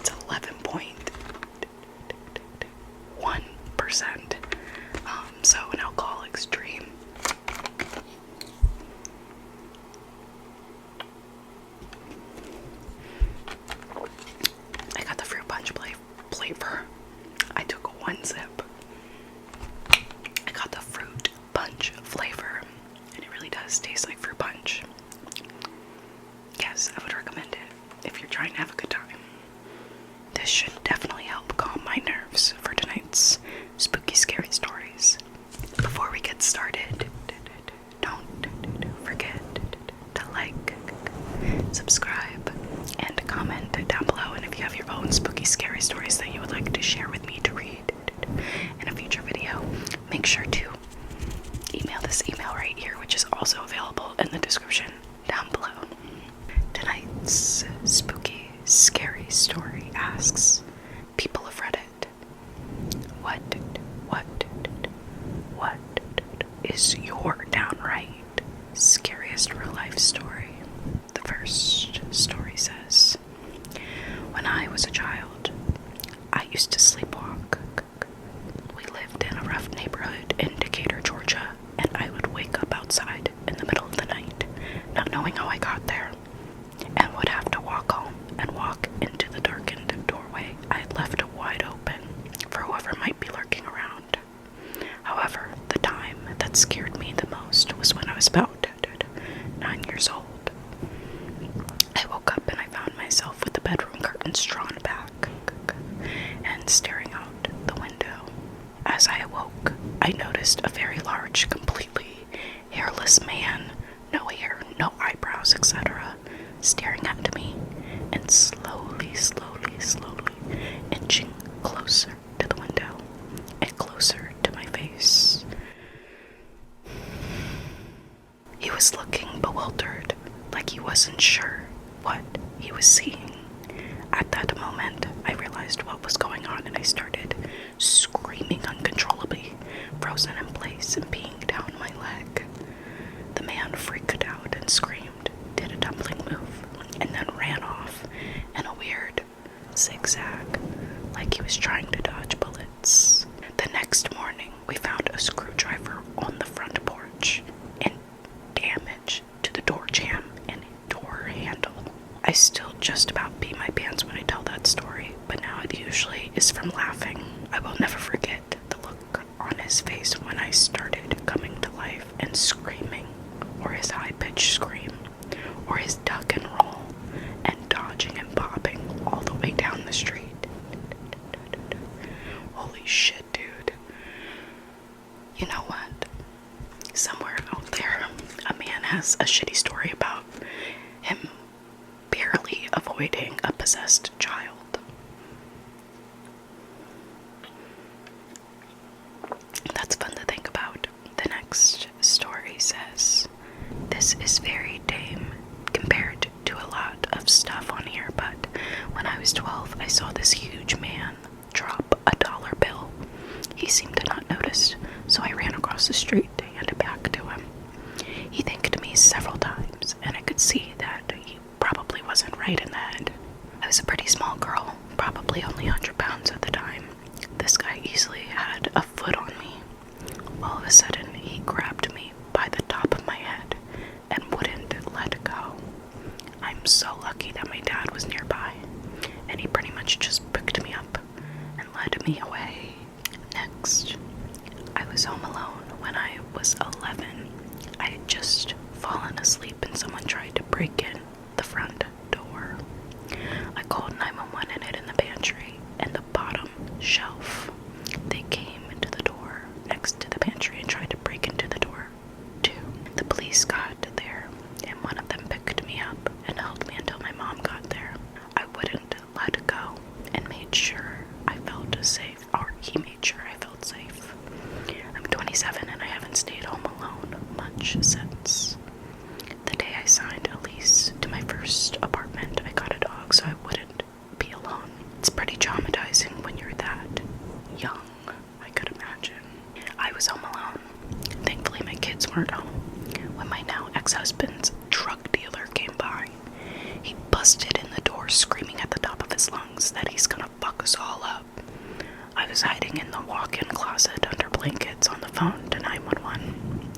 It's 11.1%. So an alcoholic's dream. I got the fruit punch flavor. I took one sip. I got the fruit punch flavor, and it really does taste like fruit punch. Yes, I would recommend it if you're trying to have a good time. This should definitely help calm my nerves for tonight's spooky, scary stories. Before we get started, don't forget to like, subscribe, and comment down below. And if you have your own spooky, scary stories that you would like to share with me to read in a future video, make sure to email this email right here, which is also available in the description down below. Tonight's spooky, scary story asks, people of Reddit, what is your downright scariest real life story? The first story says, when I was a child, I used to sleepwalk. We lived in a rough neighborhood in Decatur, Georgia, and I would wake up outside in the middle of the night, not knowing how I got there, and would have to walk home and walk into the darkened doorway I had left wide open for whoever might be lurking around. However, the time that scared me the most was when I was about 9 years old. I woke up and I found myself with the bedroom curtains drawn back and staring out the window. As I awoke, I noticed a very large, completely hairless man, no hair, no eyebrows, etc., staring at me and slowly inching closer to the window and closer to my face. He was looking bewildered, like he wasn't sure what he was seeing. At that moment, I realized what was going on and I started screaming uncontrollably, frozen in place and peeing down my leg. The man freaked out and screamed, did a tumbling move, and then ran off in a weird zigzag, like he was trying to dodge bullets. The next morning, we found a screwdriver on the front porch and damage to the door jamb and door handle. I still just about pee my pants when I tell that story, but now it usually is from laughing. I will never forget the look on his face when I started coming to life and screaming, or his high-pitched scream, or his duck and roll, and dodging and bobbing all the way down the street. Holy shit, dude. You know what? Somewhere out there, a man has a shitty story about him barely avoiding a possessed child. That's fun to think about. The next story says, this is very tame compared to a lot of stuff on here, but when I was 12, I saw this huge man drop a dollar bill. He seemed to not notice, so I ran across the street to hand it back to him. He thanked me several times, and I could see that he probably wasn't right in the head. I was a pretty small girl, probably only 100 pounds at the time. This guy easily had a foot on me. All of a sudden, he grabbed me by the top of my head and wouldn't let go. I'm so lucky that my dad was nearby, and he pretty much just picked me up and led me away. Next, I was home alone when I was 11. I had just fallen asleep and someone tried to break in the front door. I called 911 and hid in the pantry and the bottom shelf. They came into the door next to the pantry and tried to break into the door too. The police got there and one of them picked me up and held me until my mom got there. I wouldn't let go and made sure I felt safe, or he made sure I felt safe. I'm 27 and I haven't stayed home alone much since. The day I signed a lease to my first apartment, I got a dog so I wouldn't be alone. It's pretty traumatizing when you're that young, I could imagine. I was home alone. Thankfully my kids weren't home when my now ex-husband's drug dealer came by. He busted in the door screaming at the top of his lungs. thinks that he's gonna fuck us all up. I was hiding in the walk-in closet under blankets on the phone to 911.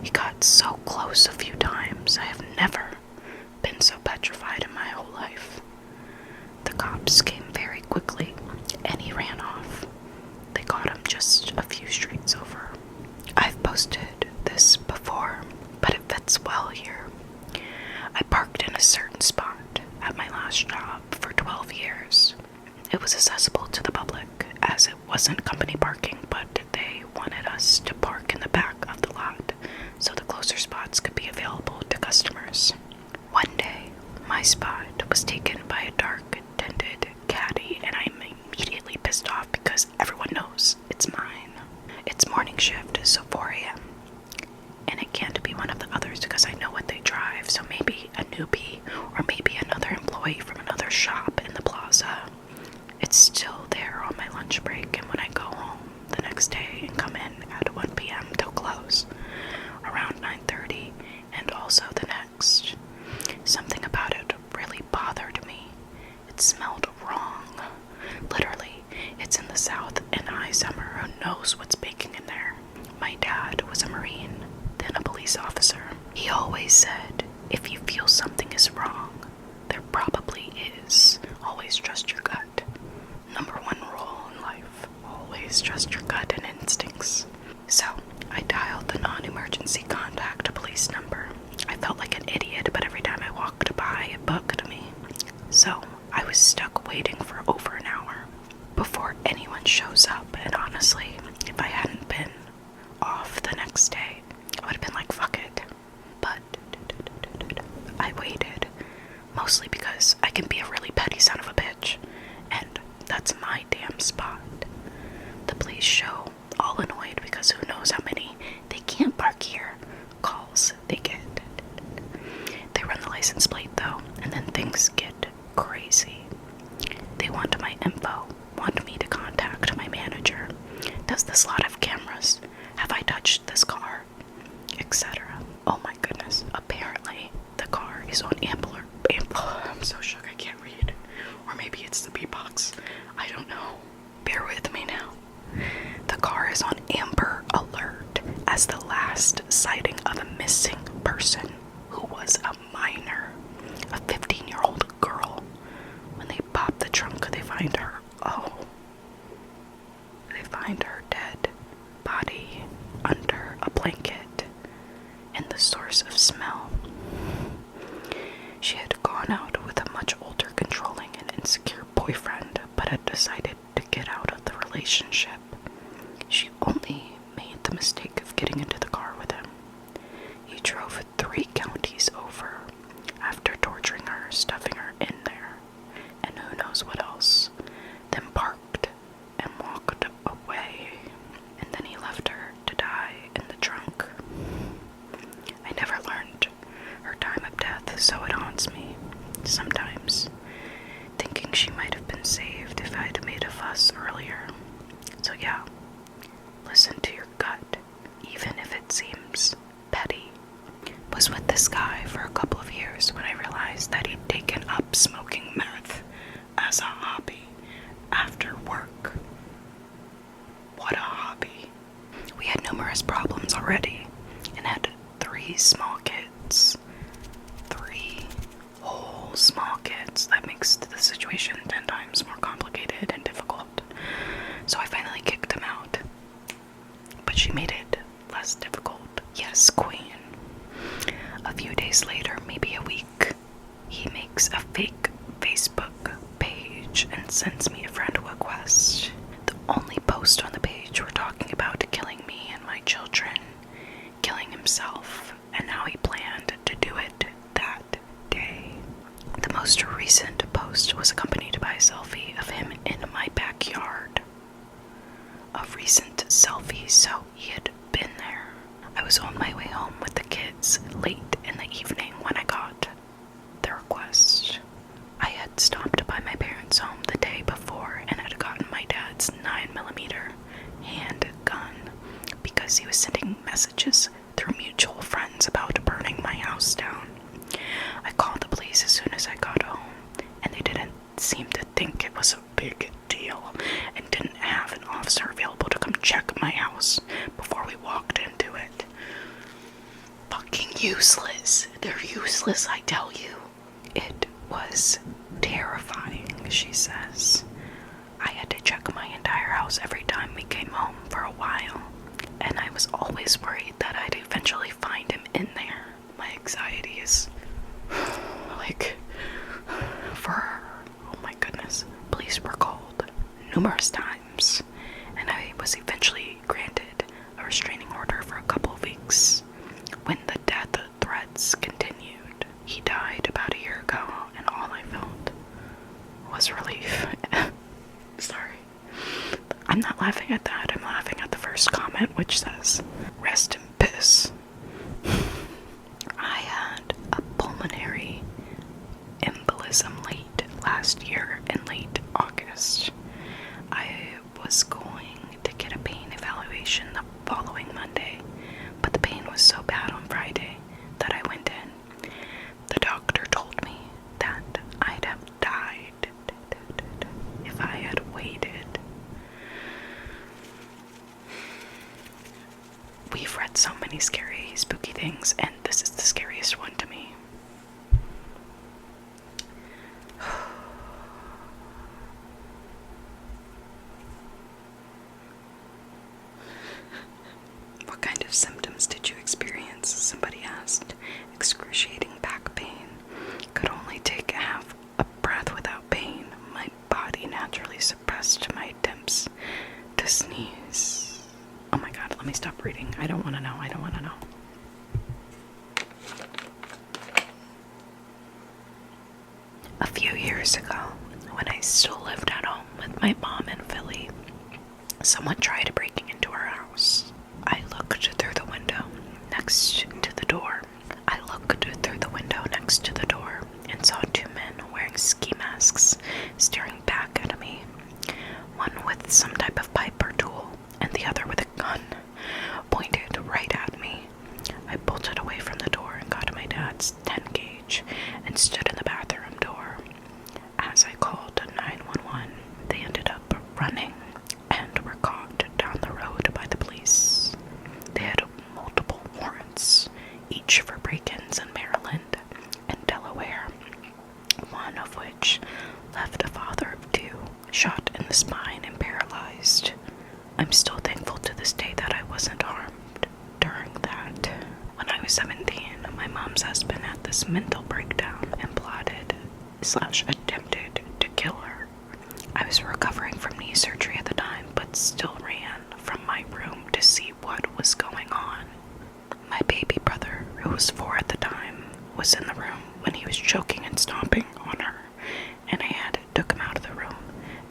He got so close a few times. I have never been so petrified in my whole life. The cops came very quickly, and he ran off. They got him just a few streets over. I've posted this before, but it fits well here. I parked in a certain spot at my last job for 12 years. It was accessible to the public, as it wasn't company parking, but they wanted us to park in the back of the lot, so the closer spots could be available to customers. One day, my spot was taken by a dark-tinted caddy, and I'm immediately pissed off because everyone knows it's mine. It's morning shift, so 4 a.m. And it can't be one of the others because I know what they drive, so maybe a newbie or maybe another employee from another shop in the plaza. It's still there on my lunch break, and when I go home the next day and come in at 1 p.m. till close, around 9:30, and also the next, something about it really bothered me. It smelled wrong. Literally, it's in the South, and I, summer, who knows what's baking in there. My dad was a Marine, then a police officer. He always said, if you feel something is wrong, there probably is. Always trust your gut. Number one rule in life, always trust your gut and instincts. So, I dialed the non-emergency contact police number. I felt like an idiot, but every time I walked by, it bugged me. So, I was stuck waiting for over an hour before anyone shows up, and honestly, if I hadn't been off the next day, I would have been like, fuck it. But I waited, mostly because I can be a really petty son of a bitch, and that's my damn spot. The police show all annoyed because who knows how many they can't park here calls they get. They run the license plate though, and then things get crazy. They want my info, want me to contact my manager. Does this lot have cameras? Have I touched this car? Etc. Oh my goodness. Apparently, the car is on Tumblr. I'm so shook I can't read. Or maybe it's the beatbox. I don't know. Bear with me now. The car is on Amber Alert as the last sighting of a missing person who was a minor, a 15-year-old girl. When they pop the trunk, they find her. They find her dead body under a blanket and the source of smell. She had gone out with a much older, controlling, and insecure boyfriend, but had decided to get out of the relationship. She only made the mistake of getting into the car with him. He drove 3 counties over after torturing her, stuffing her in there, and who knows what else, then parked and walked away, and then he left her to die in the trunk. I never learned her time of death, so it haunts me sometimes, thinking she might have been saved if I'd made a fuss earlier. So yeah, listen to your gut, even if it seems petty. Was with this guy for a couple of years when I realized that he'd taken up smoking meth as a hobby after work. What a hobby. We had numerous problems already and had 3 small kids. 3 whole small kids. That makes the situation 10 times more complicated and difficult. So I finally kicked him out. But she made it less difficult. Yes, queen. A few days later, maybe a week, he makes a fake Facebook page and sends me a friend request. The only post on the page were talking about killing me and my children, killing himself, and how he planned to do it that day. The most recent post was accompanied by a selfie of him in my backyard. A recent selfie, so he had been there. I was on my way home with the kids late in the evening when I got the request. I had stopped by my parents' home the day before and had gotten my dad's 9mm handgun because he was sending messages through mutual friends about burning my house down. I called the police as soon as I got home, useless. They're useless, I tell you. It was terrifying, she says. I had to check my entire house every time we came home for a while, and I was always worried that I'd eventually find him in there. My anxiety is like for her. Oh my goodness. Police were called numerous times, and I was eventually granted a restraining order for a couple of weeks. When the death threats continued, he died about a year ago, and all I felt was relief. Sorry. I'm not laughing at that. I'm laughing at the first comment, which says, "Rest in piss." I had a pulmonary embolism late last year in late August. I was going to get a pain evaluation the following Monday, but the pain was so bad on Friday that I went in. The doctor told me that I'd have died if I had waited. We've read so many scary, spooky things, and this is the scariest one to me. What kind of symptoms did you experience? Somebody asked. Excruciating back pain. Could only take half a breath without pain. My body naturally suppressed my attempts to sneeze. Oh my god, let me stop reading. I don't want to know. A few years ago, when I still lived at home with my mom in Philly, someone tried breaking into our house. I looked through the window next to the door. And saw two men wearing ski masks staring back at me. One with some type of pipe or tool, and the other with a gun pointed right at me. I bolted away from the door and got my dad's 10 gauge and stood in the bathroom door. As I called 911, they ended up running and were caught down the road by the police. They had multiple warrants, each for break-ins in Maryland and Delaware, one of which left a father of two shot in the spine and paralyzed. I'm still thankful to this day that I wasn't harmed during that. When I was 17, my mom's husband had this mental breakdown and plotted/attempted to kill her. I was recovering from knee surgery at the time, but still ran from my room to see what was going on. My baby brother, who was 4 at the time, was in the room when he was choking and stomping on her, and I took him out of the room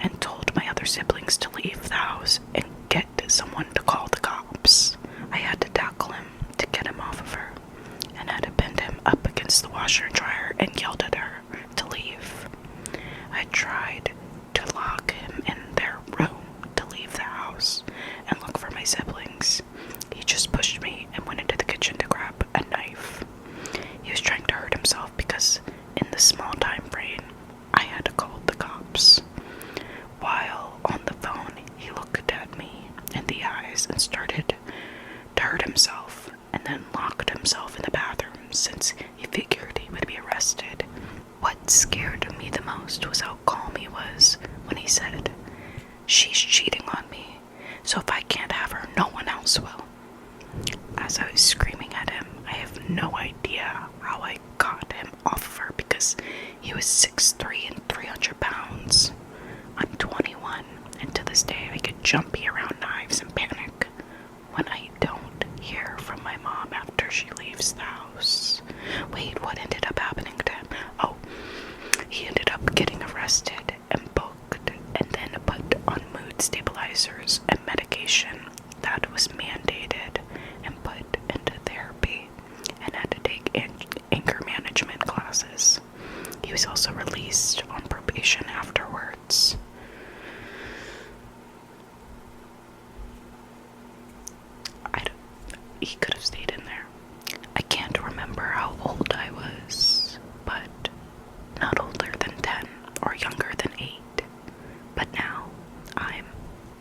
and told my other siblings to leave the house and get someone to call the cops. I had to tackle him to get him off of her, and had to bend him up against the washer and dryer and yelled at her to leave. I tried to lock him in their room to leave the house and look for my siblings. He just pushed me and went into the kitchen to grab a knife. He was trying to hurt himself because in the small time frame, I had to call the cops. While on the phone, he looked at me in the eyes and started to hurt himself, and then locked himself in the bathroom since he figured he would be arrested. What scared me the most was how calm he was when he said, "She's cheating on me, so if I can't have her, no one else will." As I was screaming at him, I have no idea how I got him off of her because he was 6'3" and 300 pounds. I'm 21, and to this day I get jumpy around knives and panic when I don't hear from my mom after she leaves the house. Wait, what ended up happening to him? Oh, he ended up getting arrested and booked and then put on mood stabilizers and medication that was mandated and put into therapy and had to take anger management classes. He was also released on probation afterwards. He could have stayed in there. I can't remember how old I was, but not older than 10 or younger than 8. But now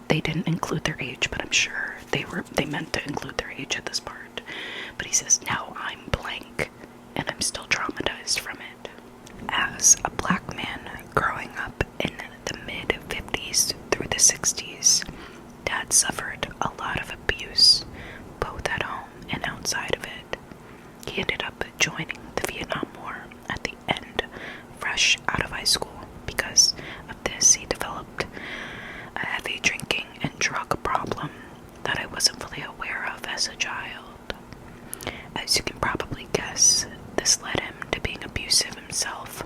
they didn't include their age, but I'm sure they meant to include their age at this part. But he says, now I'm blank. blank, and I'm still traumatized from it. As a black man growing up in the mid-50s through the 60s, Dad suffered a lot of abuse, both at home and outside of it. He ended up joining the Vietnam War at the end, fresh out of high school. Because of this, he developed a heavy drinking and drug problem that I wasn't fully aware of as a child. As you can probably guess, this led him to being abusive himself,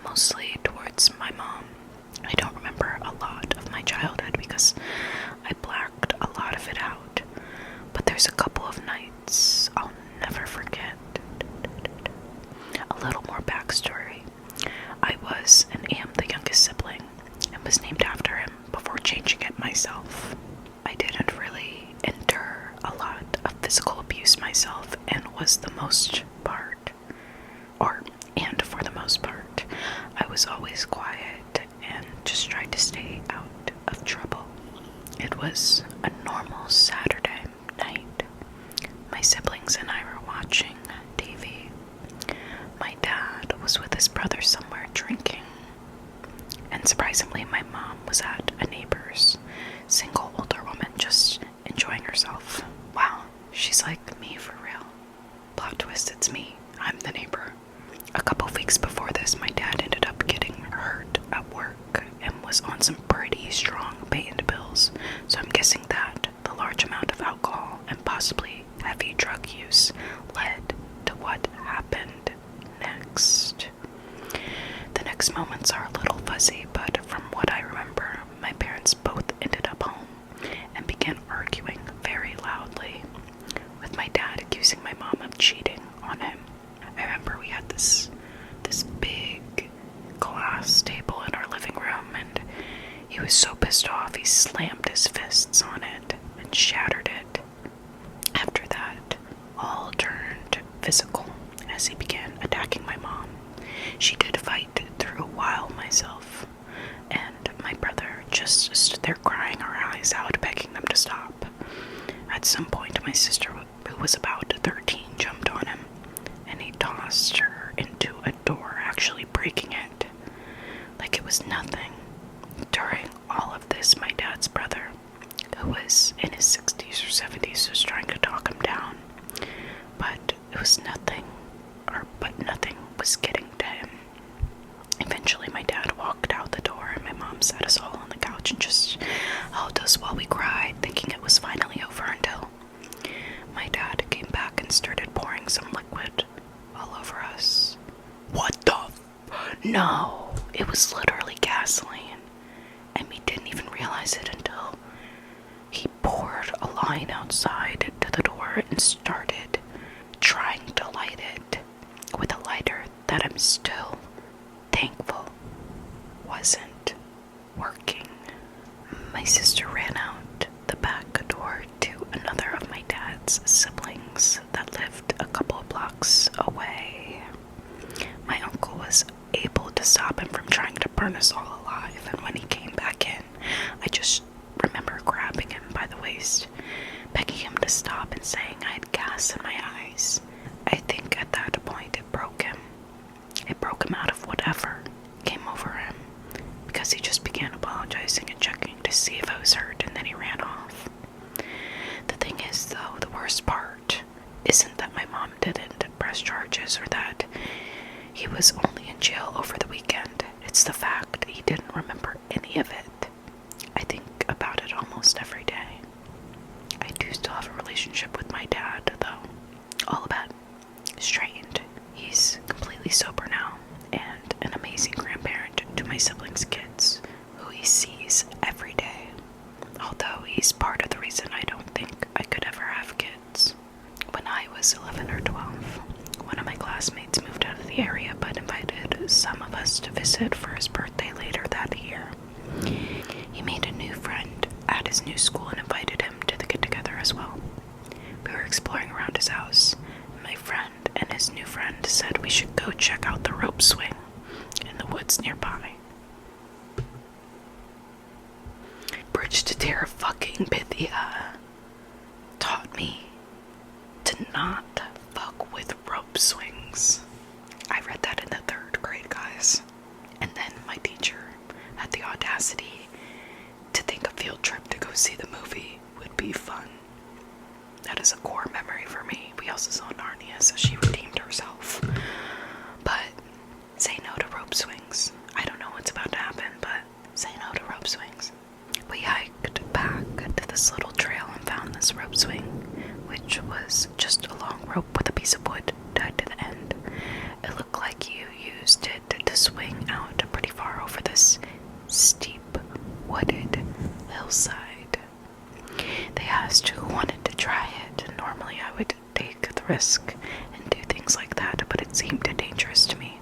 mostly towards my mom. I don't remember a lot of my childhood because I blacked a lot of it out, but there's a couple of nights I'll never forget. A little more backstory. I was and am the youngest sibling and was named after him before changing it myself. I didn't really endure a lot of physical abuse myself and was the most part, and for the most part, I was always quiet and just tried to stay out of trouble. It was a normal Saturday night. My siblings and I were watching TV. My dad was with his brother somewhere drinking. And surprisingly, my mom was at a neighbor's, single older woman just enjoying herself. Wow, she's like me for real. Plot twist, it's me. I'm the neighbor. A couple weeks before this, my dad ended up getting hurt at work and was on some pretty strong pain pills. So I'm guessing that the large amount of alcohol and possibly heavy drug use led to what happened next. The next moments are a little fuzzy, but from what I remember, my parents both ended up home and began arguing very loudly, with my dad accusing my mom of cheating on him. I remember we had this big glass table in our living room, and he was so pissed off he slammed his fists on it and shattered it. After that, all turned physical as he began attacking my mom. She did fight through a while myself, and my brother just stood there crying her eyes out, begging them to stop. At some point, my sister, who was about 13, jumped on him, and he tossed her into a door, actually breaking it, like it was nothing. During all of this, my dad's brother, who was in his 60s or 70s, was trying to talk him down, but it was nothing, nothing was getting to him. Eventually, my dad walked out the door, and my mom sat us all on the couch and just held us while we cried, thinking it was finally over, until my dad came back and started pouring some liquid all over us. What the No, it was literally gasoline, and we didn't even realize it until he poured a line outside to the door and started trying to light it with a lighter that I'm still thankful wasn't working. My sister ran out the back door to another of my dad's siblings that lived a couple of blocks away. My uncle was able to stop him from trying to burn us all alive, and when he came back in, I just remember grabbing him by the waist, begging him to stop and saying I had gas in my eyes. I think at that point it broke him. It broke him out of whatever came over him, because he just began apologizing and checking to see if I was hurt, and then he ran off. The thing is, though, the worst part isn't that my mom didn't press charges or that he was only in jail over the weekend. It's the fact he didn't remember any of it. I think about it almost every day. I do still have a relationship with my dad, though. All a bit strained. He's completely sober now, and an amazing grandparent to my siblings' kids, who he sees every day. Although he's part of the reason I don't think I could ever have kids. When I was 11 or 12, one of my classmates moved out of the area but invited some of us to visit for his birthday later that year. He made a new friend at his new school and invited him to the get-together as well. We were exploring around his house. My friend and his new friend said we should go check out the rope swing in the woods nearby. Bridge to Terra fucking Pythia taught me to not fuck with rope swings. field trip to go see the movie would be fun. That is a core memory for me. We also saw Narnia, so she redeemed herself. But say no to rope swings. I don't know what's about to happen, but say no to rope swings. We hiked back to this little trail and found this rope swing, which was just a long rope with a piece of wood tied to the end. It looked like you used it to swing out pretty far over this steep, wooded hillside. They asked who wanted to try it. Normally I would take the risk and do things like that, but it seemed dangerous to me.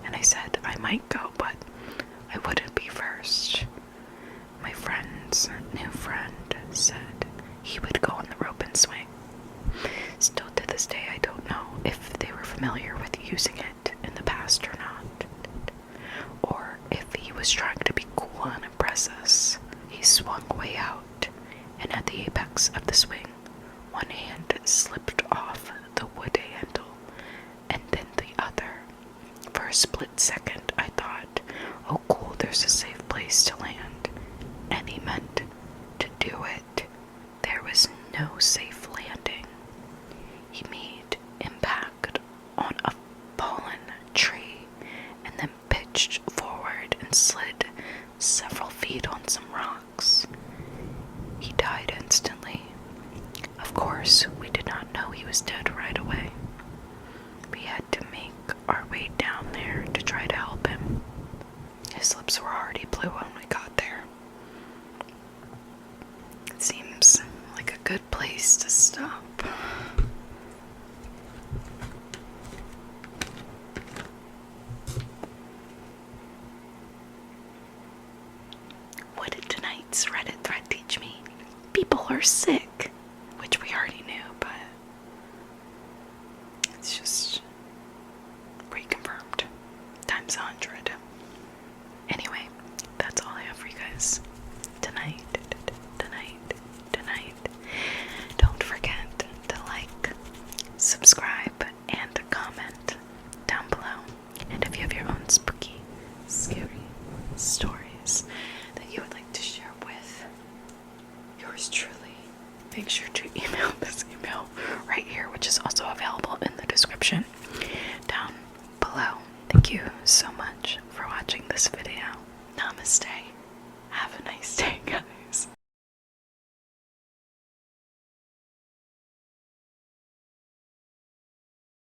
And I said I might go, but I wouldn't be first. My friend's new friend said he would go on the rope and swing. Still to this day, I don't know if they were familiar with using it in the past or not, or if he was trying to be cool and impress us. He swung way out, and at the apex of the swing, one hand slipped off the wood handle, and then the other. For a split second, I thought, oh cool, there's a safe place to land. And he meant to do it. There was no safe landing. He made impact on a fallen tree and then pitched forward and slid several feet on some rocks. He died instantly. Of course, we did not know he was dead right away. We had to make our way down there to try to help him. His lips were already blue when we got there. It seems like a good place to stop. What did tonight's Reddit thread teach me? People are sick, which we already knew, but it's just reconfirmed times 100. Anyway, that's all I have for you guys tonight. Don't forget to like, subscribe, and comment down below. And if you have your own spooky, scary stories that you would like to share with yours truly, make sure to email this email right here, which is also available in the description down below. Thank you so much for watching this video. Namaste. Have a nice day.